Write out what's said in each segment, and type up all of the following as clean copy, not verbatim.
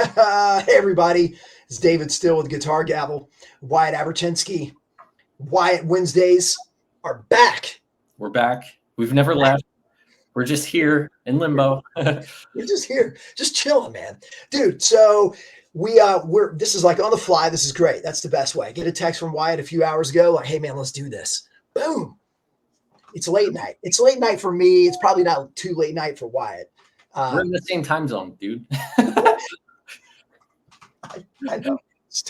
Hey, everybody. It's David Still with Guitar Gavel. Wyatt Aberchinsky. Wyatt Wednesdays are back. We're back. We've never left. We're just here in limbo. We're just here, just chilling, man. Dude, so we're this is like on the fly. This is great. That's the best way. Get a text from Wyatt a few hours ago, like, hey man, let's do this. Boom. It's late night. It's late night for me. It's probably not too late night for Wyatt. We're in the same time zone, dude. I know.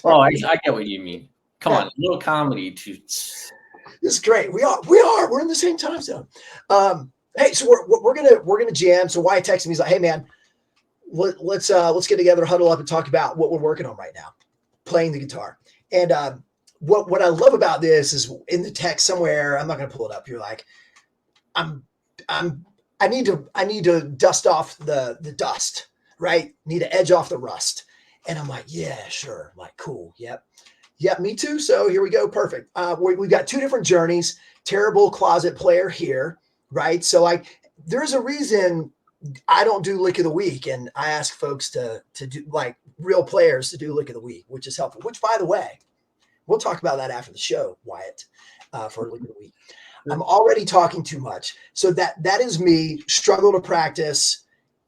Oh, I get what you mean. Come on, a little comedy to. This is great. We are. We're in the same time zone. Hey, so we're gonna jam. So Wyatt texted me. He's like, "Hey, man, let's get together, huddle up, and talk about what we're working on right now, playing the guitar." And what I love about this is in the text somewhere. I'm not gonna pull it up. You're like, I'm I'm I need to dust off the dust, right? Need to edge off the rust. And I'm like, yeah, sure. I'm like, cool. Yep, me too. So here we go. Perfect. We've got two different journeys. Terrible closet player here, right? So there's a reason I don't do lick of the week, and I ask folks to do like real players to do lick of the week, which is helpful. Which, by the way, we'll talk about that after the show, Wyatt, for lick of the week. I'm already talking too much, so that is me. Struggle to practice.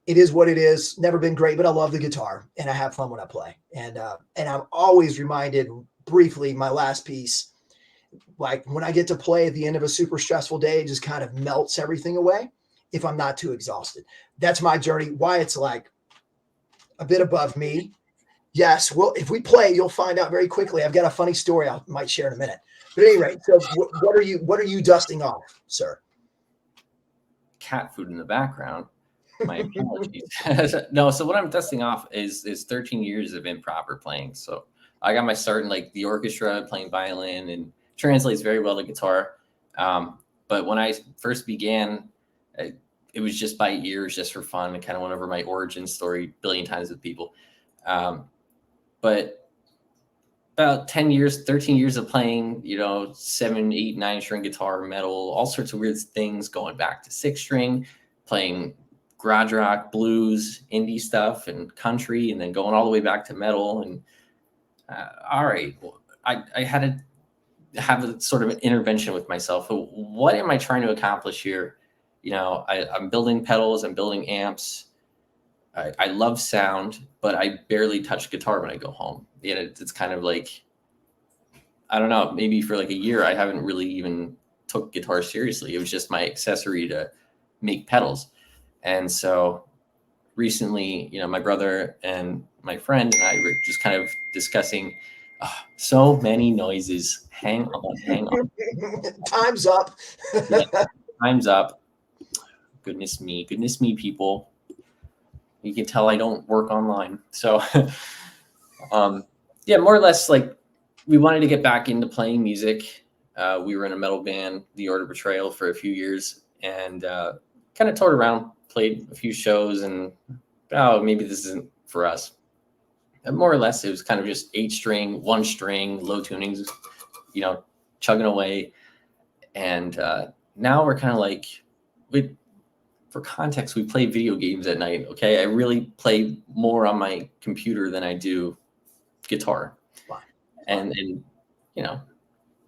It is what it is. Never been great, but I love the guitar and I have fun when I play. And I'm always reminded briefly my last piece, like when I get to play at the end of a super stressful day, it just kind of melts everything away if I'm not too exhausted. That's my journey. Wyatt's like a bit above me. Yes, well, if we play, you'll find out very quickly. I've got a funny story I might share in a minute. But at any rate, so what are you dusting off, sir? Cat food in the background. My apologies. No, so what I'm dusting off is 13 years of improper playing. So I got my start in like the orchestra, playing violin, and translates very well to guitar. But when I first began, it was just by ears, just for fun. I kind of went over my origin story a billion times with people. But about 10 years, 13 years of playing, 7, 8, 9 string guitar, metal, all sorts of weird things, going back to 6 string, playing garage rock, blues, indie stuff, and country, and then going all the way back to metal. And all right, well, I had to have a sort of an intervention with myself. What am I trying to accomplish here? I'm building pedals, I'm building amps. I love sound, but I barely touch guitar when I go home. It's kind of like, I don't know, maybe for like a year, I haven't really even took guitar seriously. It was just my accessory to make pedals. And so recently, my brother and my friend and I were just kind of discussing so many noises. Hang on. Time's up. Yeah, time's up. Goodness me, people. You can tell I don't work online. So, yeah, more or less, like, we wanted to get back into playing music. We were in a metal band, The Order of Betrayal, for a few years, and kind of toured around, played a few shows, and maybe this isn't for us. And more or less, it was kind of just 8-string, 1-string, low tunings, chugging away. And now we're kind of like, for context, we play video games at night. Okay, I really play more on my computer than I do guitar, and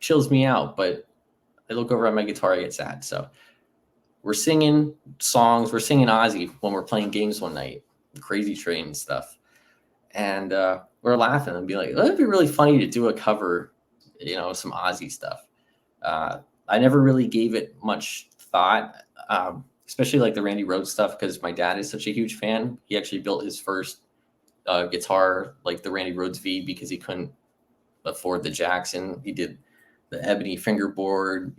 chills me out. But I look over at my guitar, I get sad. So we're singing songs. We're singing Ozzy when we're playing games one night, Crazy Train and stuff. And we're laughing and be like, it'd be really funny to do a cover, some Ozzy stuff. I never really gave it much thought, especially like the Randy Rhoads stuff, because my dad is such a huge fan. He actually built his first guitar, like the Randy Rhoads V, because he couldn't afford the Jackson. He did the ebony fingerboard,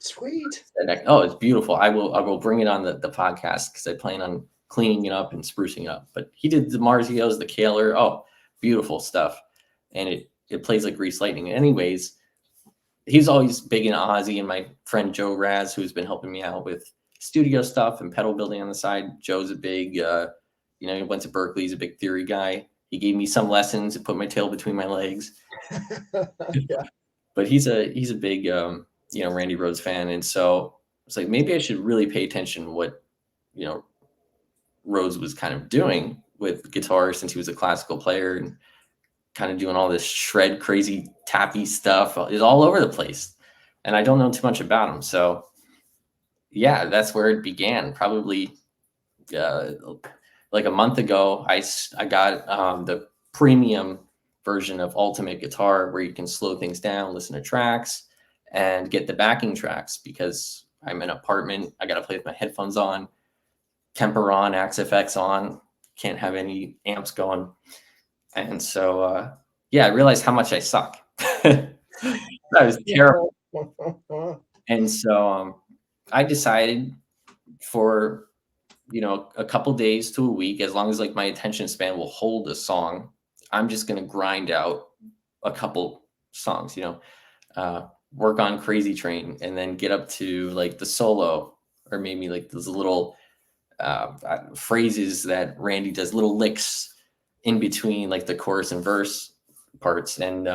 Sweet. It's beautiful. I will bring it on the podcast because I plan on cleaning it up and sprucing it up. But he did the Marzios, the Kaler. Oh, beautiful stuff. And it plays like grease lightning. Anyways, he's always big in Ozzy, and my friend Joe Raz, who's been helping me out with studio stuff and pedal building on the side. Joe's a big, he went to Berkeley. He's a big theory guy. He gave me some lessons and put my tail between my legs. Yeah. But he's a big, Randy Rhoads fan. And so it's like, maybe I should really pay attention to what, Rhoads was kind of doing, with guitar since he was a classical player, and kind of doing all this shred crazy tappy stuff is all over the place. And I don't know too much about him. So yeah, that's where it began. Probably like a month ago, I got the premium version of Ultimate Guitar, where you can slow things down, listen to tracks, and get the backing tracks, because I'm in an apartment. I got to play with my headphones on, Temper on, XFX on, can't have any amps going. And so, yeah, I realized how much I suck. That was terrible. And so I decided for, a couple days to a week, as long as like my attention span will hold a song, I'm just going to grind out a couple songs, work on Crazy Train, and then get up to like the solo, or maybe like those little phrases that Randy does, little licks in between like the chorus and verse parts, and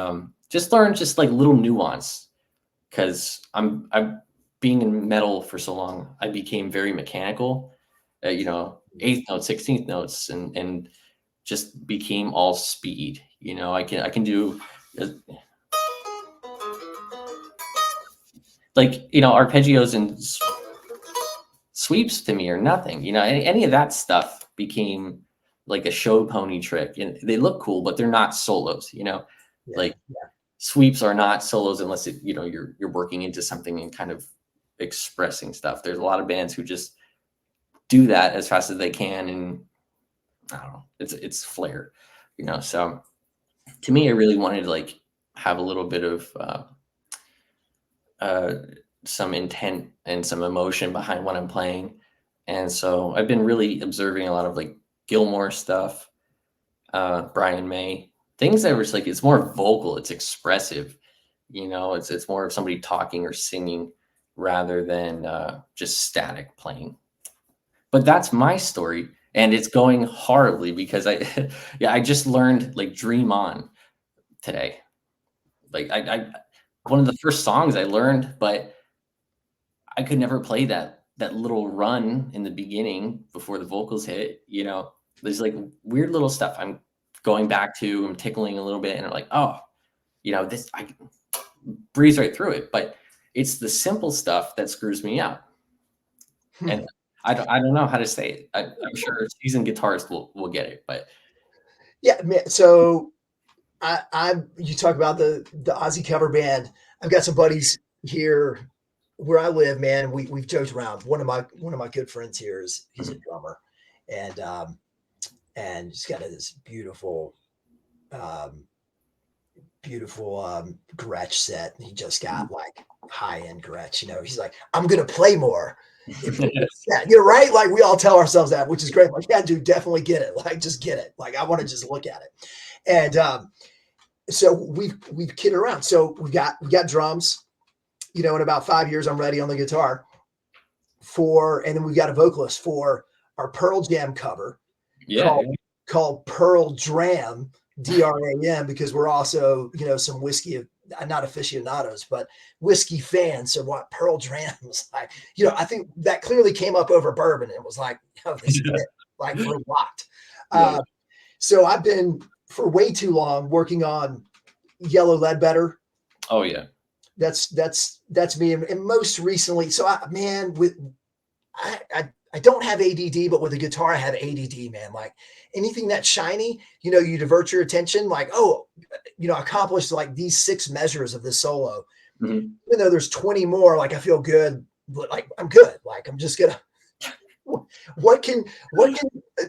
just learn just like little nuance, because I'm being in metal for so long, I became very mechanical, eighth notes, 16th notes, and just became all speed. I can do like, arpeggios and sweeps to me are nothing. Any of that stuff became like a show pony trick, and they look cool, but they're not solos. Like sweeps are not solos unless you're working into something and kind of expressing stuff. There's a lot of bands who just do that as fast as they can, and I don't know, it's flair, So to me, I really wanted to like have a little bit of some intent and some emotion behind what I'm playing. And so I've been really observing a lot of like Gilmore stuff, Brian May, things that were like, it's more vocal, it's expressive, it's more of somebody talking or singing rather than just static playing. But that's my story, and it's going horribly because I just learned like Dream On today. Like I one of the first songs I learned, but I could never play that little run in the beginning before the vocals hit. There's like weird little stuff I'm going back to, I'm tickling a little bit, and I'm like, oh, this, I breeze right through it. But it's the simple stuff that screws me up. And I don't know how to say it. I'm sure seasoned guitarists will get it, but yeah, man. So you talk about the Aussie cover band. I've got some buddies here where I live, man. We've joked around. One of my good friends here he's a drummer, and he's got this beautiful Gretsch set. He just got like high end Gretsch. He's like, I'm gonna play more. Right? Like we all tell ourselves that, which is great. Like, yeah, dude, definitely get it. Like, just get it. Like, I want to just look at it. And so we've kidded around. So we got drums. In about 5 years, I'm ready on the guitar and then we've got a vocalist for our Pearl Jam cover. Called Pearl Dram, DRAM, because we're also, some whiskey, not aficionados, but whiskey fans. So what Pearl Dram was like, I think that clearly came up over bourbon. And it was like, this is it. Like, we're locked. So I've been for way too long working on Yellow Ledbetter. Oh yeah. That's me. And most recently, so I don't have ADD, but with a guitar, I have ADD, man. Like anything that's shiny, you divert your attention. Like, oh, accomplished like these 6 measures of this solo. Mm-hmm. Even though there's 20 more, like I feel good, but like I'm good. Like I'm just gonna. What can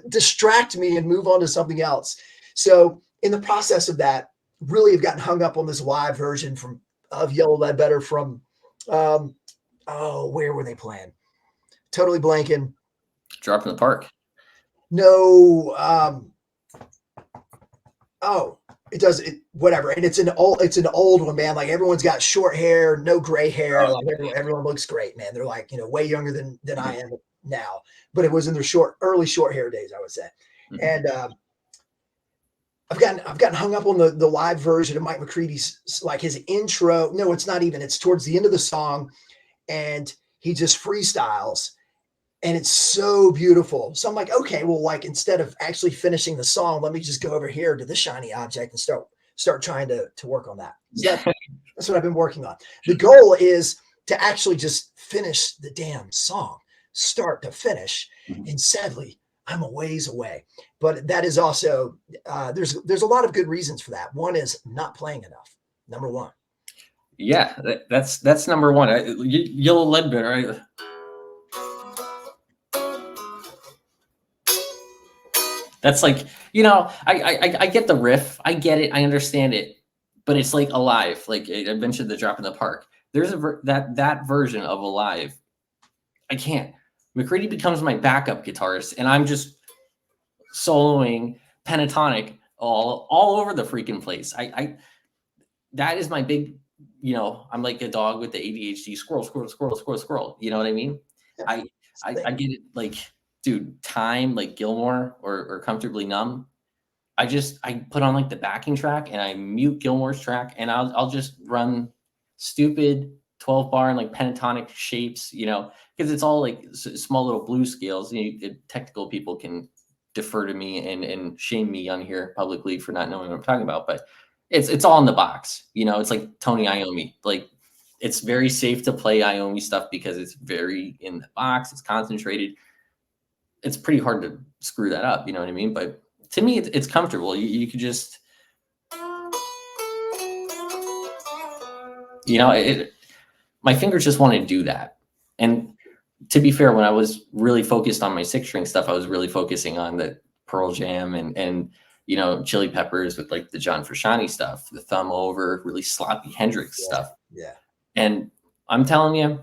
distract me and move on to something else? So in the process of that, really have gotten hung up on this live version of Yellow Ledbetter from, where were they playing? Totally blanking. Drop in the Park. No. It does it. Whatever. And it's an old one, man. Like everyone's got short hair, no gray hair. Like everyone looks great, man. They're like, way younger than I am now. But it was in their early short hair days, I would say. Mm-hmm. And I've gotten hung up on the live version of Mike McCready's, like his intro. No, it's not even. It's towards the end of the song, and he just freestyles. and it's so beautiful. So I'm like, okay, well, like instead of actually finishing the song, let me just go over here to this shiny object and start trying to work on that. So that's what I've been working on. The goal is to actually just finish the damn song, start to finish. And sadly, I'm a ways away. But that is also there's a lot of good reasons for that. One is not playing enough. Number one. Yeah, that's number one. Yellow lead bin, right? That's like, I get the riff, I get it, I understand it, but it's like Alive, like I mentioned the Drop in the Park. There's that version of Alive. I can't. McCready becomes my backup guitarist, and I'm just soloing pentatonic all over the freaking place. I that is my big, I'm like a dog with the ADHD, squirrel, squirrel, squirrel, squirrel, squirrel. You know what I mean? Yeah. I get it. Like, dude, Time, like Gilmore or Comfortably Numb. I put on like the backing track and I mute Gilmore's track, and I'll just run stupid 12 bar and like pentatonic shapes, because it's all like small little blues scales. Technical people can defer to me and shame me on here publicly for not knowing what I'm talking about, but it's all in the box. It's like Tony Iommi. Like, it's very safe to play Iommi stuff because it's very in the box. It's concentrated. It's pretty hard to screw that up. You know what I mean? But to me, it's comfortable. You could just, my fingers just want to do that. And to be fair, when I was really focused on my 6-string stuff, I was really focusing on the Pearl Jam and Chili Peppers with like the John Frusciante stuff, the thumb over, really sloppy Hendrix stuff. Yeah. And I'm telling you,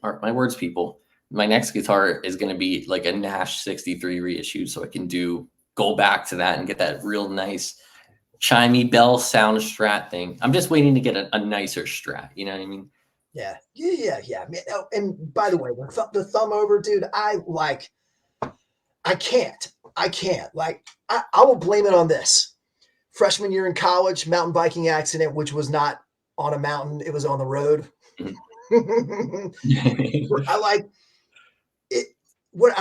mark my words, people, my next guitar is going to be like a Nash 63 reissue, so I can go back to that and get that real nice chimey bell sound Strat thing. I'm just waiting to get a nicer Strat. You know what I mean? Yeah. Man, oh, and by the way, the thumb over, dude, I can't. Like, I will blame it on this. Freshman year in college, mountain biking accident, which was not on a mountain, it was on the road. I like it. What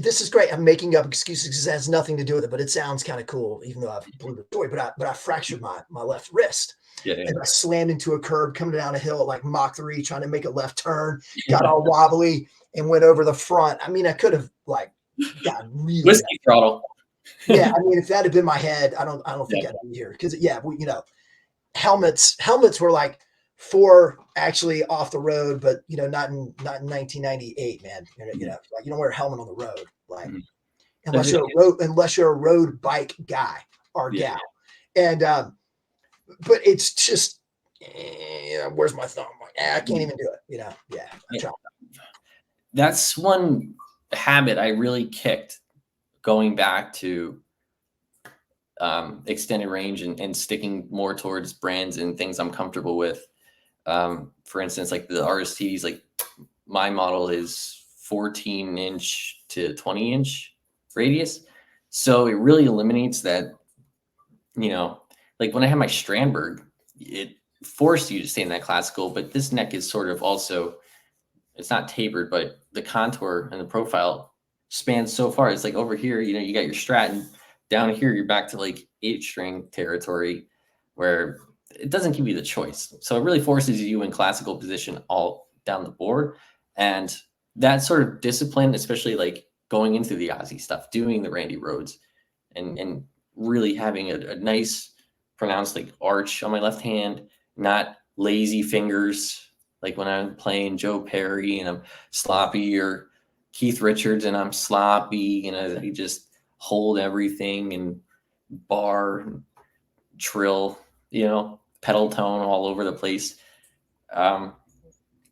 this is great. I'm making up excuses because it has nothing to do with it, but it sounds kind of cool, even though I've blew the story. But I fractured my left wrist. Yeah. And I slammed into a curb coming down a hill at like Mach 3, trying to make a left turn, got all wobbly and went over the front. I mean, I could have like got really whiskey throttle. Yeah, I mean, if that had been my head, I don't think I'd be here. Because helmets were like 4 actually off the road, but not in 1998, man. Like, you don't wear a helmet on the road, like unless you're a road bike guy or gal. And but it's just where's my thumb? Like, I can't even do it. That's one habit I really kicked, going back to extended range and sticking more towards brands and things I'm comfortable with. For instance, like the RSTs, like my model is 14-inch to 20-inch radius. So it really eliminates that, like when I had my Strandberg, it forced you to stay in that classical, but this neck is sort of also, it's not tapered, but the contour and the profile spans so far. It's like over here, you got your Strat, and down here, you're back to like 8-string territory where it doesn't give you the choice. So it really forces you in classical position all down the board. And that sort of discipline, especially like going into the Ozzy stuff, doing the Randy Rhoads, and really having a nice pronounced like arch on my left hand, not lazy fingers like when I'm playing Joe Perry and I'm sloppy, or Keith Richards and I'm sloppy, I just hold everything and bar, trill, pedal tone all over the place.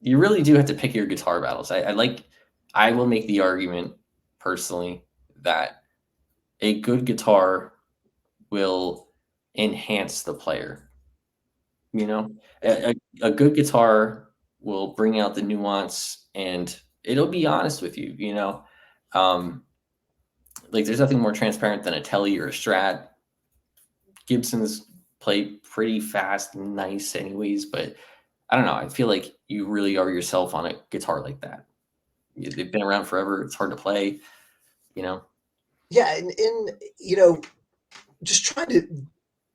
You really do have to pick your guitar battles. I will make the argument personally that a good guitar will enhance the player. A good guitar will bring out the nuance, and it'll be honest with you. Like there's nothing more transparent than a Tele or a Strat. Gibsons play pretty fast and nice anyways, but I don't know. I feel like you really are yourself on a guitar like that. they've been around forever. It's hard to play, you know. Yeah, and just trying to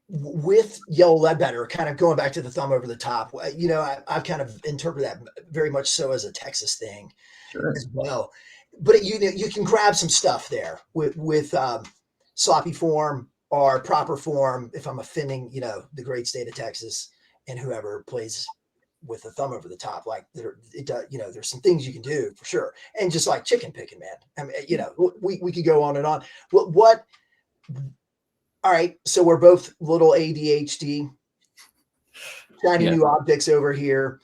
with Yellow Ledbetter, kind of going back to the thumb over the top. I kind of interpret that very much so as a Texas thing Sure. as well. But you can grab some stuff there with sloppy form or proper form. If I'm offending, the great state of Texas and whoever plays with the thumb over the top, like there's some things you can do for sure. And just like chicken picking, man. I mean, we could go on and on. What? All right, so we're both little ADHD, shiny Yeah. new objects over here.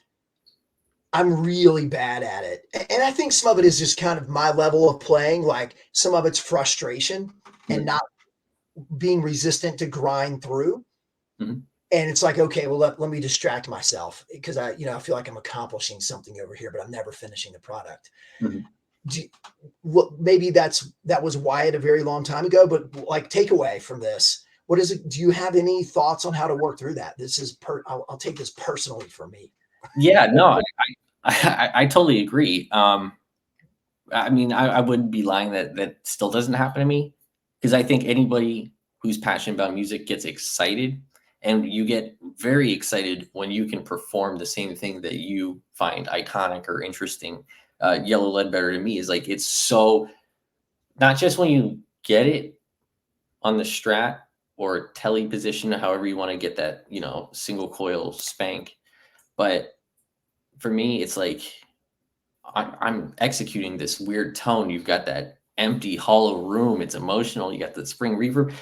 I'm really bad at it. And I think some of it is just kind of my level of playing. Like some of it's frustration and not being resistant to grind through. Mm-hmm. And it's like, okay, well, let me distract myself because I feel like I'm accomplishing something over here, but I'm never finishing the product. Mm-hmm. Maybe that was Wyatt a very long time ago, but like takeaway from this, what is it? Do you have any thoughts on how to work through that? This is I'll take this personally for me. Yeah, no, I totally agree. I mean, I wouldn't be lying that still doesn't happen to me, because I think anybody who's passionate about music gets excited, and you get very excited when you can perform the same thing that you find iconic or interesting. Yellow Ledbetter to me is like, it's so, not just when you get it on the Strat or telly position, however you want to get that, single coil spank, but for me, it's like I'm executing this weird tone. You've got that empty, hollow room. It's emotional. You got the spring reverb.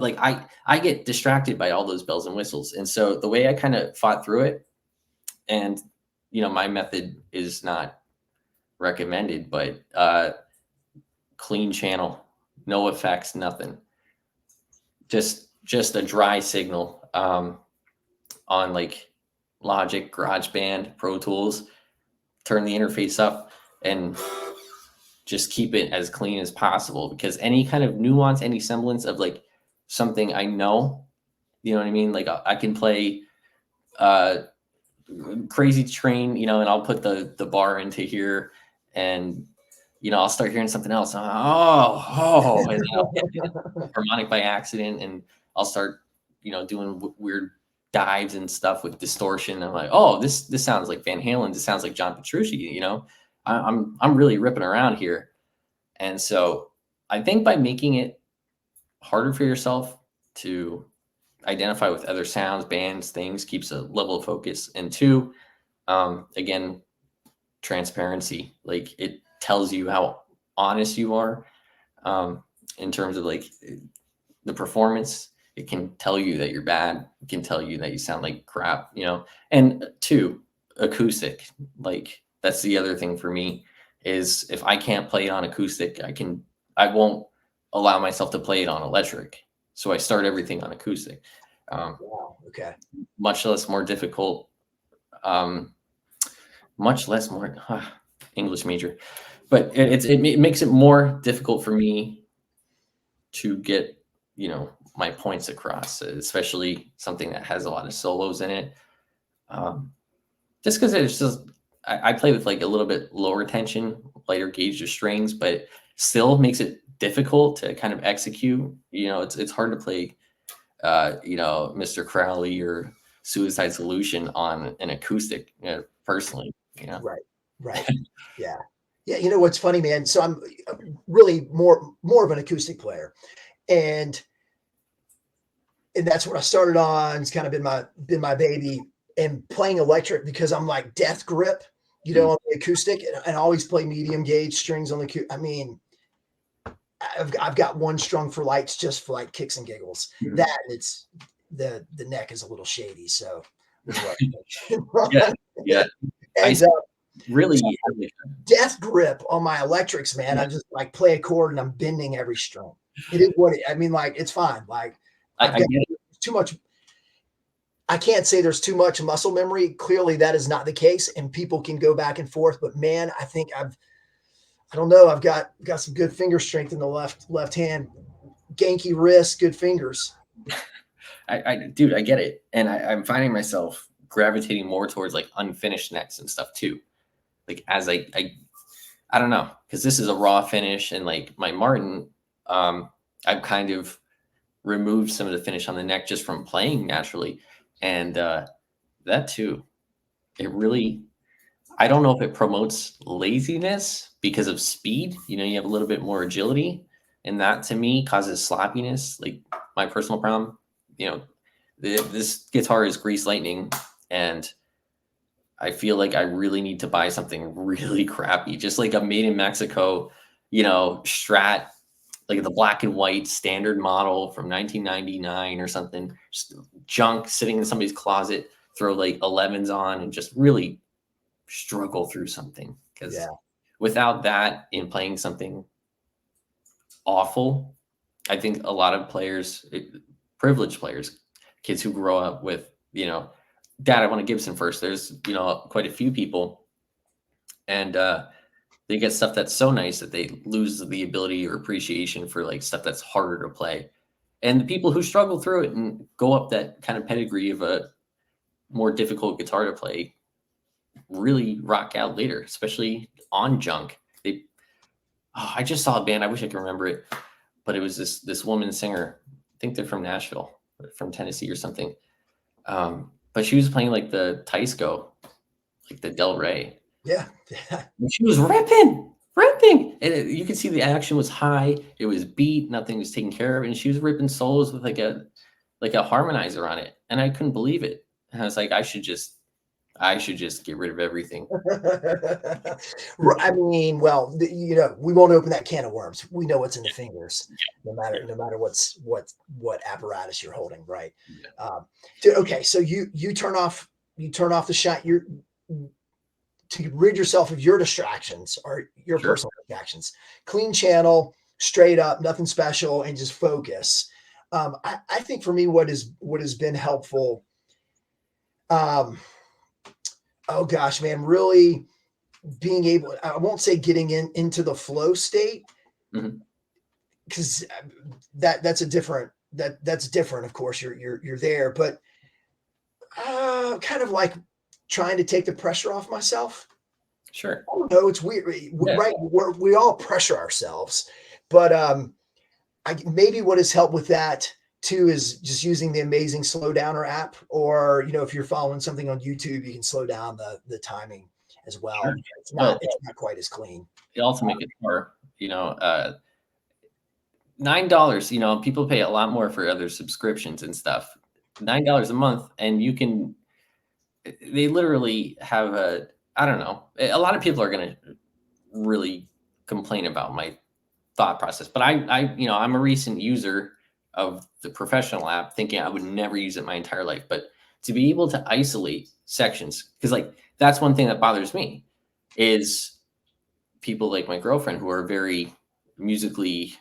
Like I get distracted by all those bells and whistles. And so the way I kind of fought through it, and my method is not recommended, but clean channel, no effects, nothing. Just a dry signal on like Logic, GarageBand, Pro Tools. Turn the interface up and just keep it as clean as possible, because any kind of nuance, any semblance of like something I know, you know what I mean? Like I can play Crazy Train, and I'll put the bar into here, and I'll start hearing something else. And and then I'll hit the harmonic by accident, and I'll start, doing weird dives and stuff with distortion. I'm like, oh, this sounds like Van Halen. This sounds like John Petrucci. I'm really ripping around here. And so I think by making it harder for yourself to identify with other sounds, bands, things, keeps a level of focus. And two, again, transparency. Like it tells you how honest you are, in terms of like the performance. It can tell you that you're bad. It can tell you that you sound like crap, And two, acoustic. Like that's the other thing for me, is if I can't play it on acoustic, I won't allow myself to play it on electric. So I start everything on acoustic. Wow. Okay. Much less more difficult. Much less more English major, but it makes it more difficult for me to get my points across, especially something that has a lot of solos in it. Just because it's just I play with like a little bit lower tension, lighter gauge of strings, but still makes it difficult to kind of execute. It's hard to play, Mr. Crowley or Suicide Solution on an acoustic, personally. Right. Yeah. Yeah. You know what's funny, man? So I'm really more of an acoustic player, and that's what I started on. It's kind of been my baby, and playing electric because I'm like death grip, on the acoustic, and I always play medium gauge strings on the. I mean, I've got one strung for lights just for like kicks and giggles. Mhm. That it's the neck is a little shady, so. Yeah. I And really death grip on my electrics, man. I just like play a chord and I'm bending every string. It is what I mean. Like it's fine. Like I've got get it. too much. I can't say there's too much muscle memory. Clearly, that is not the case, and people can go back and forth. But man, I think I don't know. I've got some good finger strength in the left hand, ganky wrist, good fingers. Dude, I get it, and I'm finding myself gravitating more towards like unfinished necks and stuff too. Like as I I don't know, because this is a raw finish, and like my Martin, I've kind of removed some of the finish on the neck just from playing naturally, and that too, it really. I don't know if it promotes laziness because of speed. You know, you have a little bit more agility, and that to me causes sloppiness. Like my personal problem, you know, this guitar is grease lightning, and I feel like I really need to buy something really crappy, just like a made in Mexico, Strat, like the black and white standard model from 1999 or something, just junk sitting in somebody's closet, throw like 11s on and just really struggle through something. Because Yeah. without that in playing something awful, I think a lot of players, privileged players, kids who grow up with, Dad, I want a Gibson first. There's, quite a few people, and they get stuff that's so nice that they lose the ability or appreciation for like stuff that's harder to play. And the people who struggle through it and go up that kind of pedigree of a more difficult guitar to play really rock out later, especially on junk. I just saw a band. I wish I could remember it, but it was this woman singer. I think they're from Nashville, or from Tennessee or something. But she was playing like the Teisco, like the Del Rey. Yeah. Yeah. And she was ripping. And you could see the action was high. It was beat. Nothing was taken care of. And she was ripping solos with like a harmonizer on it. And I couldn't believe it. And I was like, I should just get rid of everything. I mean, well, we won't open that can of worms. We know what's in the fingers, no matter what apparatus you're holding, right? Yeah. Dude, okay, so you turn off the shot. You're to rid yourself of your distractions or your Sure. personal distractions. Clean channel, straight up, nothing special, and just focus. I think for me, what has been helpful. Oh gosh, man, really being able, I won't say getting into the flow state, because that's different. Of course, you're there, but kind of like trying to take the pressure off myself. Sure. I don't know, it's weird, Yeah. right? We all pressure ourselves, but maybe what has helped with that too is just using the amazing slow downer app, or if you're following something on YouTube, you can slow down the timing as well. Sure. It's Well, not quite as clean. the ultimate guitar, $9, people pay a lot more for other subscriptions and stuff. $9 a month, and they literally have I don't know. A lot of people are going to really complain about my thought process, but I'm a recent user of the professional app, thinking I would never use it my entire life. But to be able to isolate sections, because like that's one thing that bothers me, is people like my girlfriend who are very musically,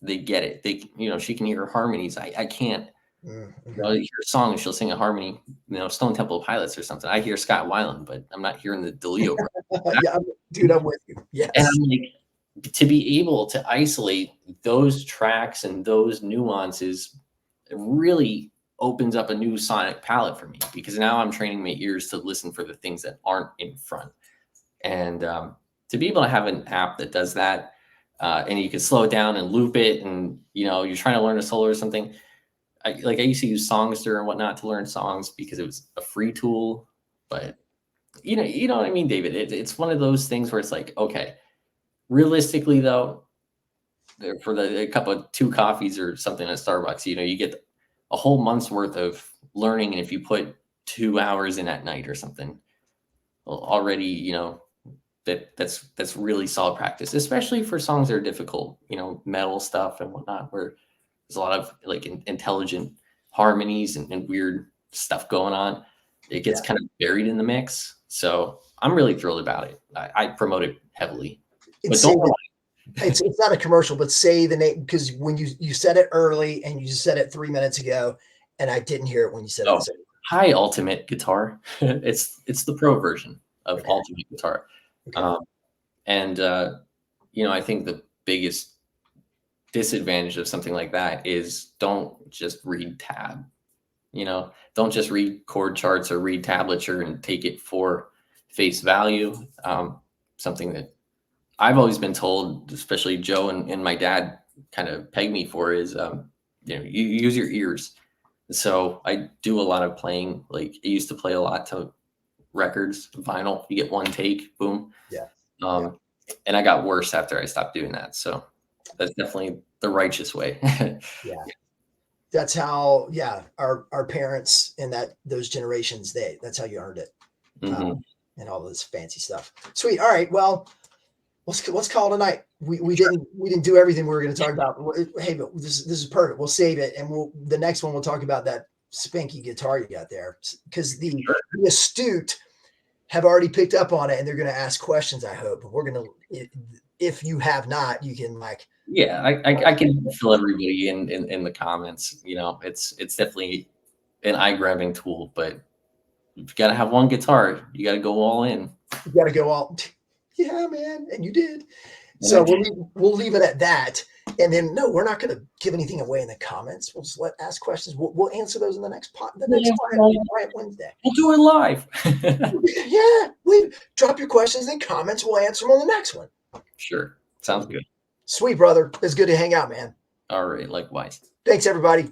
they get it. She can hear harmonies. I can't. Mm-hmm. You hear a song and she'll sing a harmony, Stone Temple Pilots or something. I hear Scott Weiland, but I'm not hearing the DeLeo. Yeah, dude, I'm with you. Yes. And I'm like, to be able to isolate those tracks and those nuances, it really opens up a new sonic palette for me, because now I'm training my ears to listen for the things that aren't in front. And to be able to have an app that does that, and you can slow it down and loop it, and you're trying to learn a solo or something. I used to use Songster and whatnot to learn songs because it was a free tool, but you know what I mean, David. It's one of those things where it's like, okay, realistically though, for a cup of 2 coffees or something at Starbucks, you get a whole month's worth of learning, and if you put 2 hours in at night or something, well, already that's really solid practice, especially for songs that are difficult, metal stuff and whatnot, where there's a lot of like intelligent harmonies and weird stuff going on. It gets kind of buried in the mix. So I'm really thrilled about it. I promote it heavily. It's not a commercial, but say the name, because when you said it early and you said it 3 minutes ago, and I didn't hear it when you said it. Hi, Ultimate Guitar. It's the pro version of Ultimate Guitar. Okay. I think the biggest disadvantage of something like that is don't just read tab. Don't just read chord charts or read tablature and take it for face value. Something that I've always been told, especially Joe and my dad kind of pegged me for is, you use your ears. So I do a lot of playing. Like I used to play a lot to records, vinyl. You get one take, boom. Yeah. And I got worse after I stopped doing that. So that's definitely the righteous way. Yeah. That's how, our parents and those generations, that's how you earned it. Mhm. And all this fancy stuff. Sweet. All right. Well, let's call it a night. We didn't do everything we were going to talk about. Hey, but this is perfect. We'll save it, and the next one we'll talk about that spanky guitar you got there, because the astute have already picked up on it, and they're going to ask questions. I hope we're going to. If you have not, you can Yeah, I can fill everybody in the comments. It's definitely an eye grabbing tool, but if you gotta have one guitar, you gotta go all in. You got to go all. Yeah, man, and you did. And So I did. we'll leave it at that. And then no, we're not going to give anything away in the comments. We'll just ask questions. We'll answer those in the next Quiet Wednesday. We'll do it live. Yeah, drop your questions in comments. We'll answer them on the next one. Sure, sounds good. Sweet, brother. It's good to hang out, man. All right, likewise. Thanks, everybody.